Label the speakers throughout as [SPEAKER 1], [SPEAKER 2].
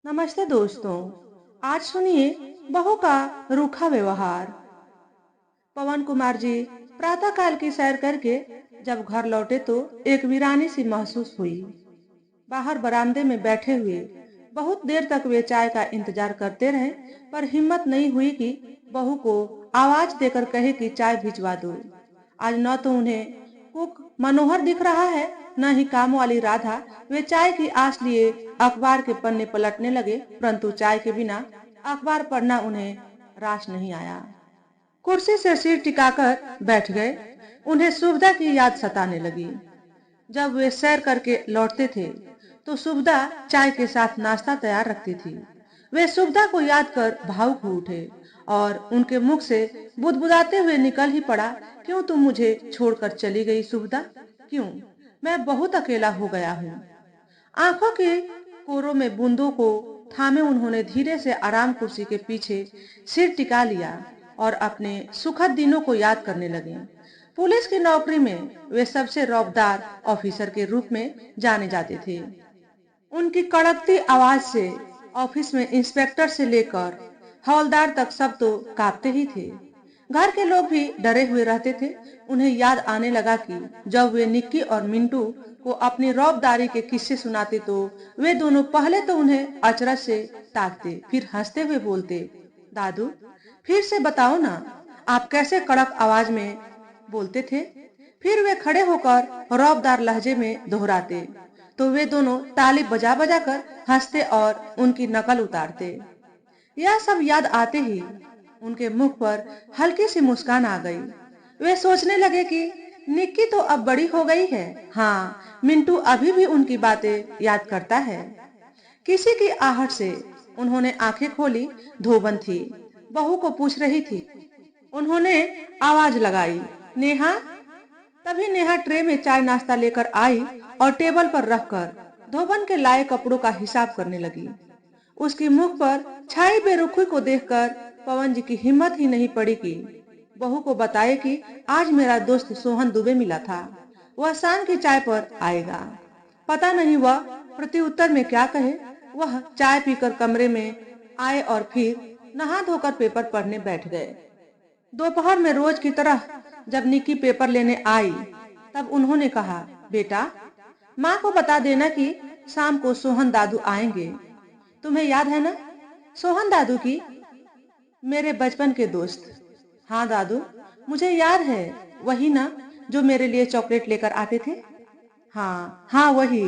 [SPEAKER 1] नमस्ते दोस्तों। आज सुनिए बहू का रूखा व्यवहार। पवन कुमार जी प्रातःकाल की सैर करके जब घर लौटे तो एक वीरानी सी महसूस हुई। बाहर बरामदे में बैठे हुए बहुत देर तक वे चाय का इंतजार करते रहे, पर हिम्मत नहीं हुई कि बहू को आवाज देकर कहे कि चाय भिजवा दो। आज न तो उन्हें कुक मनोहर दिख रहा है, न ही काम वाली राधा। वे चाय की आस लिए अखबार के पन्ने पलटने लगे, परंतु चाय के बिना अखबार पढ़ना उन्हें रास नहीं आया। कुर्सी से सिर टिकाकर बैठ गए। उन्हें सुविधा की याद सताने लगी। जब वे सैर करके लौटते थे तो सुविधा चाय के साथ नाश्ता तैयार रखती थी। वे सुविधा को याद कर भावुक हो उठे और उनके मुख से बुदबुदाते हुए निकल ही पड़ा, क्यों तुम मुझे छोड़कर चली गई सुविधा? क्यों? मैं बहुत अकेला हो गया हूँ। आंखों के कोरों में बूंदों को थामे उन्होंने धीरे से आराम कुर्सी के पीछे सिर टिका लिया और अपने सुखद दिनों को याद करने लगे। पुलिस की नौकरी में वे सबसे रौबदार ऑफिसर के रूप में जाने जाते थे। उनकी कड़कती आवाज से ऑफिस में इंस्पेक्टर से लेकर हवलदार तक सब तो कांपते ही थे। घर के लोग भी डरे हुए रहते थे। उन्हें याद आने लगा कि जब वे निक्की और मिंटू को अपनी रौबदारी के किस्से सुनाते तो वे दोनों पहले तो उन्हें अचरज से ताकते, फिर हंसते हुए बोलते, दादू फिर से बताओ ना, आप कैसे कड़क आवाज में बोलते थे? फिर वे खड़े होकर रौबदार लहजे में दोहराते तो वे दोनों ताली बजा बजा कर हंसते और उनकी नकल उतारते। यह सब याद आते ही उनके मुख पर हल्की सी मुस्कान आ गई। वे सोचने लगे कि निक्की तो अब बड़ी हो गई है। हाँ, मिंटू अभी भी उनकी बातें याद करता है। किसी की आहट से उन्होंने आंखें खोली। धोबन थी, बहू को पूछ रही थी। उन्होंने आवाज लगाई, नेहा। तभी नेहा ट्रे में चाय नाश्ता लेकर आई और टेबल पर रखकर धोबन के लाए कपड़ों का हिसाब करने लगी। उसकी मुख पर छाई बेरुखी को देखकर पवन जी की हिम्मत ही नहीं पड़ी कि बहू को बताए कि आज मेरा दोस्त सोहन दुबे मिला था, वह शाम की चाय पर आएगा। पता नहीं वह प्रत्युत्तर में क्या कहे। वह चाय पीकर कमरे में आए और फिर नहा धोकर पेपर पढ़ने बैठ गए। दोपहर में रोज की तरह जब निक्की पेपर लेने आई तब उन्होंने कहा, बेटा माँ को बता देना कि शाम को सोहन दादू आएंगे। तुम्हें याद है ना सोहन दादू की? मेरे बचपन के दोस्त। हाँ दादू, मुझे याद है। वही ना जो मेरे लिए चॉकलेट लेकर आते थे? हाँ हाँ वही।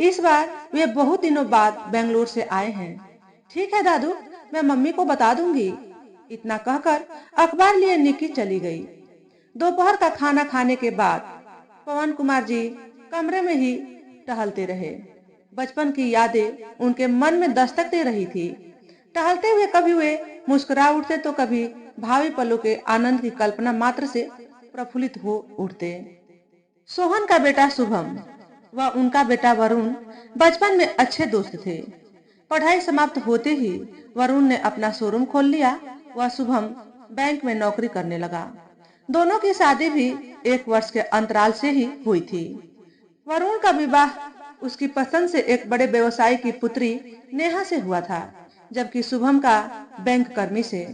[SPEAKER 1] इस बार वे बहुत दिनों बाद बेंगलोर से आए हैं। ठीक है दादू, मैं मम्मी को बता दूंगी। इतना कहकर अखबार लिए निक्की चली गई। दोपहर का खाना खाने के बाद पवन कुमार जी कमरे में ही टहलते रहे। बचपन की यादें उनके मन में दस्तक दे रही थी। टहलते हुए कभी वे मुस्कुरा उठते तो कभी भावी पलों के आनंद की कल्पना मात्र से प्रफुल्लित हो उठते। सोहन का बेटा शुभम व उनका बेटा वरुण बचपन में अच्छे दोस्त थे। पढ़ाई समाप्त होते ही वरुण ने अपना शोरूम खोल लिया व शुभम बैंक में नौकरी करने लगा। दोनों की शादी भी 1 वर्ष के अंतराल से ही हुई थी। वरुण का विवाह उसकी पसंद से एक बड़े व्यवसायी की पुत्री नेहा से हुआ था, जबकि शुभम का बैंक कर्मी से।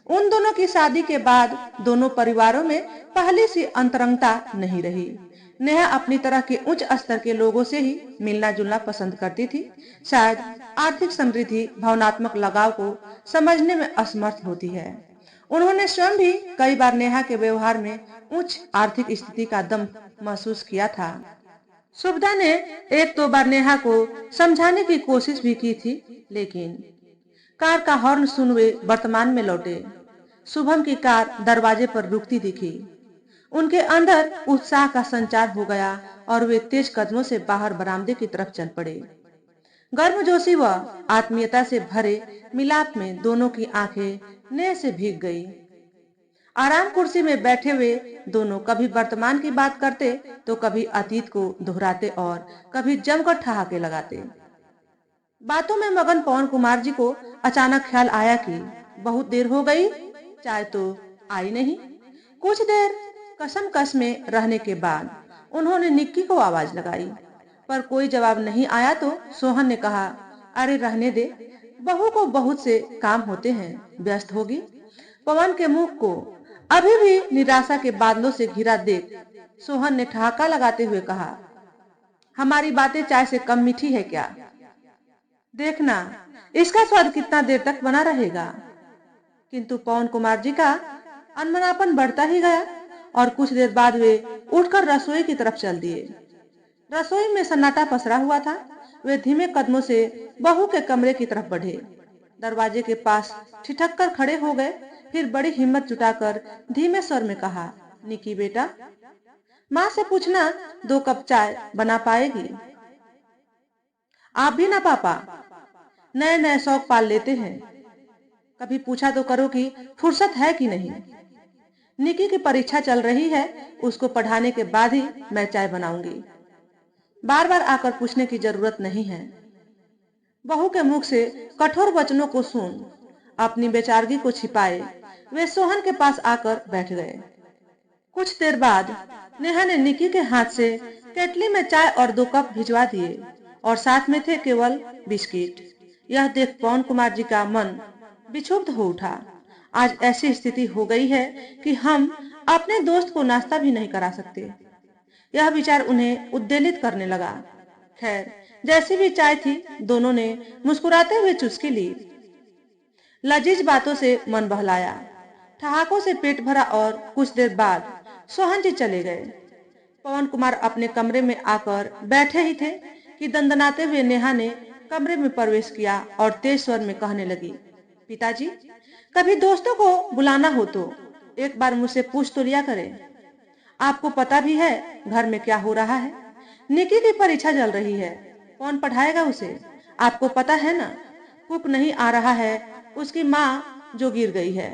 [SPEAKER 1] उन दोनों की शादी के बाद दोनों परिवारों में पहली सी अंतरंगता नहीं रही। नेहा अपनी तरह के उच्च स्तर के लोगों से ही मिलना जुलना पसंद करती थी। शायद आर्थिक समृद्धि भावनात्मक लगाव को समझने में असमर्थ होती है। उन्होंने स्वयं भी कई बार नेहा के व्यवहार में उच्च आर्थिक स्थिति का दम महसूस किया था। सुभदा ने 1-2 बार नेहा को समझाने की कोशिश भी की थी, लेकिन कार का हॉर्न सुन वे वर्तमान में लौटे। शुभम की कार दरवाजे पर रुकती दिखी। उनके अंदर उत्साह का संचार हो गया और वे तेज कदमों से बाहर बरामदे की तरफ चल पड़े। गर्मजोशी व आत्मीयता से भरे मिलाप में दोनों की आंखें नेह से भीग गई। आराम कुर्सी में बैठे हुए दोनों कभी वर्तमान की बात करते तो कभी अतीत को दोहराते और कभी जमकर ठहाके लगाते। बातों में मगन पवन कुमार जी को अचानक ख्याल आया कि बहुत देर हो गई, चाय तो आई नहीं। कुछ देर कसम कस में रहने के बाद उन्होंने निक्की को आवाज लगाई, पर कोई जवाब नहीं आया तो सोहन ने कहा, अरे रहने दे, बहू को बहुत से काम होते हैं, व्यस्त होगी। पवन के मुख को अभी भी निराशा के बादलों से घिरा देख सोहन ने ठहाका लगाते हुए कहा, हमारी बातें चाय से कम मीठी है क्या? देखना इसका स्वाद कितना देर तक बना रहेगा। किंतु पवन कुमार जी का अनमनापन बढ़ता ही गया और कुछ देर बाद वे उठकर रसोई की तरफ चल दिए। रसोई में सन्नाटा पसरा हुआ था। वे धीमे कदमों से बहू के कमरे की तरफ बढ़े। दरवाजे के पास ठिठक कर खड़े हो गए, फिर बड़ी हिम्मत जुटाकर धीमे स्वर में कहा, निकी बेटा, माँ से पूछना 2 कप चाय बना पाएगी? आप भी ना पापा, नए नए शौक पाल लेते हैं, कभी पूछा तो करो कि फुर्सत है कि नहीं। निकी की परीक्षा चल रही है, उसको पढ़ाने के बाद ही मैं चाय बनाऊंगी। बार बार आकर पूछने की जरूरत नहीं है। बहू के मुख से कठोर वचनों को सुन अपनी बेचारगी को छिपाए वे सोहन के पास आकर बैठ गए। कुछ देर बाद नेहा ने निकी के हाथ से केटली में चाय और 2 कप भिजवा दिए और साथ में थे केवल बिस्किट। यह देख पवन कुमार जी का मन विक्षुब्ध हो उठा। आज ऐसी स्थिति हो गई है कि हम अपने दोस्त को नाश्ता भी नहीं करा सकते। यह विचार उन्हें उद्वेलित करने लगा। खैर, जैसी भी चाय थी, दोनों ने मुस्कुराते हुए चुस्की ली। लजीज बातों से मन बहलाया, ठहाकों से पेट भरा और कुछ देर बाद सोहन जी चले गए। पवन कुमार अपने कमरे में आकर बैठे ही थे कि दंदनाते हुए नेहा ने कमरे में प्रवेश किया और तेज स्वर में कहने लगी, पिताजी, कभी दोस्तों को बुलाना हो तो एक बार मुझसे पूछ तो लिया करें। आपको पता भी है घर में क्या हो रहा है। निकी की परीक्षा चल रही है, कौन पढ़ाएगा उसे? आपको पता है ना, कुक नहीं आ रहा है, उसकी माँ जो गिर गई है।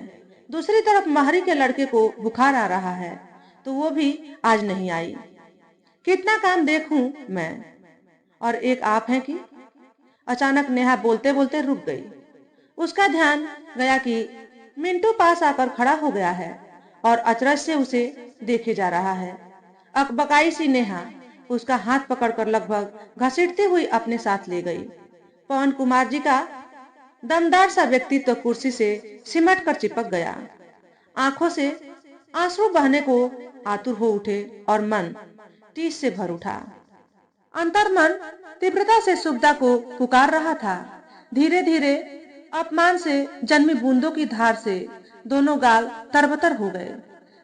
[SPEAKER 1] दूसरी तरफ महरी के लड़के को बुखार आ रहा है, तो वो भी आज नहीं आई। कितना काम देखूं मैं, और एक आप हैं कि। अचानक नेहा बोलते बोलते रुक गई। उसका ध्यान गया कि मिंटू पास आकर खड़ा हो गया है और अचरज से उसे देखे जा रहा है। अकबकाई सी नेहा उसका हाथ पकड़कर लगभग घसीटती हुई अपने साथ ले गई। पवन कुमार जी का दमदार सा व्यक्तित्व कुर्सी से सिमट कर चिपक गया। आंखों से आंसू बहने को आतुर हो उठे और मन टीस से भर उठा। अंतर्मन तीव्रता से सुविधा को पुकार रहा था। धीरे धीरे अपमान से जन्मी बूंदों की धार से दोनों गाल तरबतर हो गए।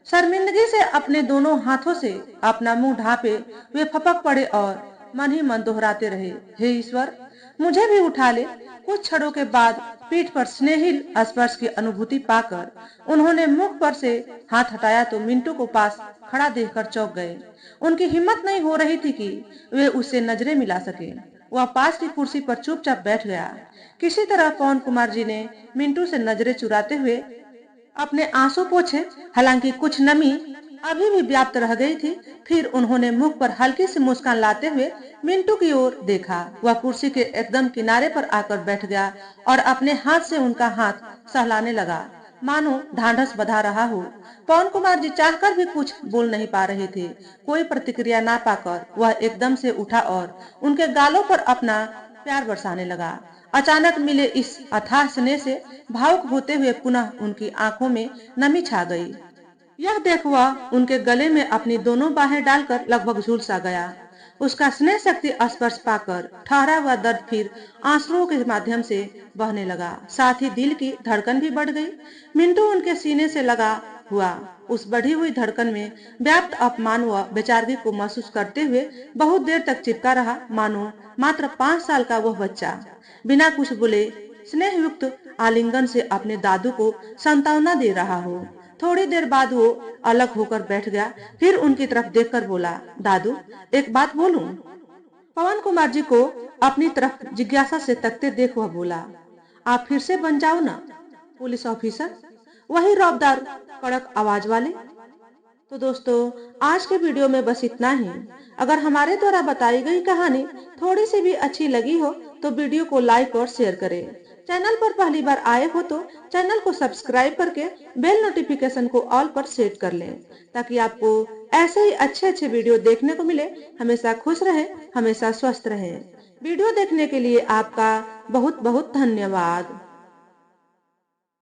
[SPEAKER 1] शर्मिंदगी से अपने दोनों हाथों से अपना मुंह ढांपे वे फपक पड़े और मन ही मन दोहराते रहे, हे ईश्वर, मुझे भी उठा ले। कुछ क्षणों के बाद पीठ पर स्नेहिल स्पर्श की अनुभूति पाकर उन्होंने मुख पर से हाथ हटाया तो मिंटू को पास खड़ा देखकर चौंक गए। उनकी हिम्मत नहीं हो रही थी कि वे उससे नजरें मिला सके। वह पास की कुर्सी पर चुपचाप बैठ गया। किसी तरह पवन कुमार जी ने मिंटू से नजरें चुराते हुए अपने आंसू पोंछे, हालांकि कुछ नमी अभी भी व्याप्त रह गई थी। फिर उन्होंने मुख पर हल्की सी मुस्कान लाते हुए मिंटू की ओर देखा। वह कुर्सी के एकदम किनारे पर आकर बैठ गया और अपने हाथ से उनका हाथ सहलाने लगा, मानो ढांढस बंधा रहा हो। पवन कुमार जी चाहकर भी कुछ बोल नहीं पा रहे थे। कोई प्रतिक्रिया ना पाकर वह एकदम से उठा और उनके गालों पर अपना प्यार बरसाने लगा। अचानक मिले इस अथाह स्नेह से भावुक होते हुए पुनः उनकी आंखों में नमी छा गई। यह देख वह उनके गले में अपनी दोनों बाहें डालकर लगभग झूल सा गया। उसका स्नेह शक्ति स्पर्श पाकर ठहरा हुआ दर्द फिर आंसुओं के माध्यम से बहने लगा। साथ ही दिल की धड़कन भी बढ़ गई। मिंटू उनके सीने से लगा हुआ उस बढ़ी हुई धड़कन में व्याप्त अपमान व बेचारगी को महसूस करते हुए बहुत देर तक चिपका रहा, मानो मात्र 5 साल का वह बच्चा बिना कुछ बोले स्नेह युक्त आलिंगन से अपने दादू को सांत्वना दे रहा हो। थोड़ी देर बाद वो अलग होकर बैठ गया, फिर उनकी तरफ देखकर बोला, दादू, एक बात बोलूं? पवन कुमार जी को अपनी तरफ जिज्ञासा से तकते देख वह बोला, आप फिर से बन जाओ ना पुलिस ऑफिसर, वही रौबदार कड़क आवाज वाले। तो दोस्तों, आज के वीडियो में बस इतना ही। अगर हमारे द्वारा बताई गई कहानी थोड़ी सी भी अच्छी लगी हो तो वीडियो को लाइक और शेयर करें। चैनल पर पहली बार आए हो तो चैनल को सब्सक्राइब करके बेल नोटिफिकेशन को ऑल पर सेट कर लें, ताकि आपको ऐसे ही अच्छे अच्छे वीडियो देखने को मिले। हमेशा खुश रहें, हमेशा स्वस्थ रहें। वीडियो देखने के लिए आपका बहुत बहुत धन्यवाद।